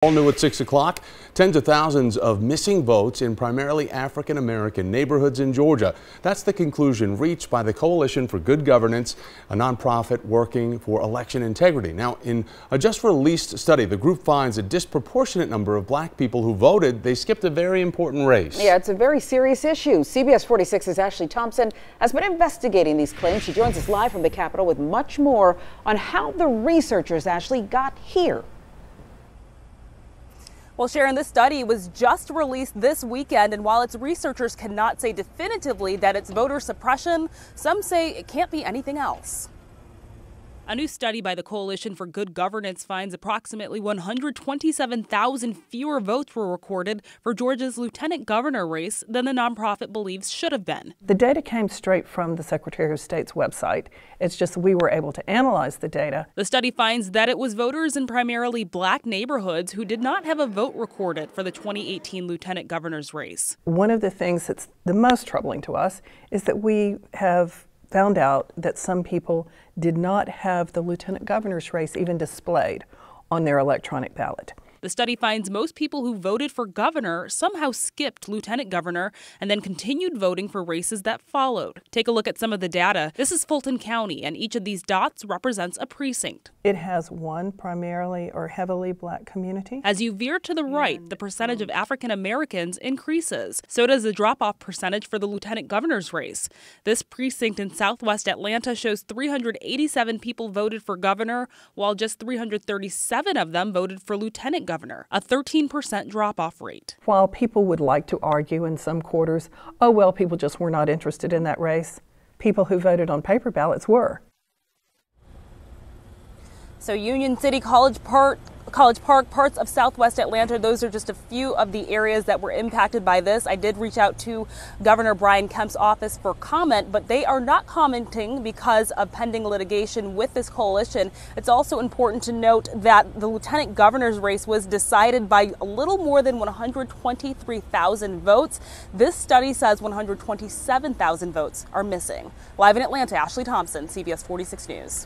All new at 6 o'clock, tens of thousands of missing votes in primarily African-American neighborhoods in Georgia. That's the conclusion reached by the Coalition for Good Governance, a nonprofit working for election integrity. Now, in a just-released study, the group finds a disproportionate number of black people who voted. They skipped a very important race. Yeah, it's a very serious issue. CBS 46's Ashley Thompson has been investigating these claims. She joins us live from the Capitol with much more on how the researchers actually got here. Well, Sharon, this study was just released this weekend, and while its researchers cannot say definitively that it's voter suppression, some say it can't be anything else. A new study by the Coalition for Good Governance finds approximately 127,000 fewer votes were recorded for Georgia's lieutenant governor race than the nonprofit believes should have been. The data came straight from the Secretary of State's website. It's just we were able to analyze the data. The study finds that it was voters in primarily black neighborhoods who did not have a vote recorded for the 2018 lieutenant governor's race. One of the things that's the most troubling to us is that we have found out that some people did not have the lieutenant governor's race even displayed on their electronic ballot. The study finds most people who voted for governor somehow skipped lieutenant governor and then continued voting for races that followed. Take a look at some of the data. This is Fulton County, and each of these dots represents a precinct. It has one primarily or heavily black community. As you veer to the right, the percentage of African Americans increases. So does the drop-off percentage for the lieutenant governor's race. This precinct in southwest Atlanta shows 387 people voted for governor, while just 337 of them voted for lieutenant governor, a 13% drop-off rate. While people would like to argue in some quarters, oh well, people just were not interested in that race, people who voted on paper ballots were. So Union City, College Park, parts of southwest Atlanta, those are just a few of the areas that were impacted by this. I did reach out to Governor Brian Kemp's office for comment, but they are not commenting because of pending litigation with this coalition. It's also important to note that the lieutenant governor's race was decided by a little more than 123,000 votes. This study says 127,000 votes are missing. Live in Atlanta, Ashley Thompson, CBS 46 News.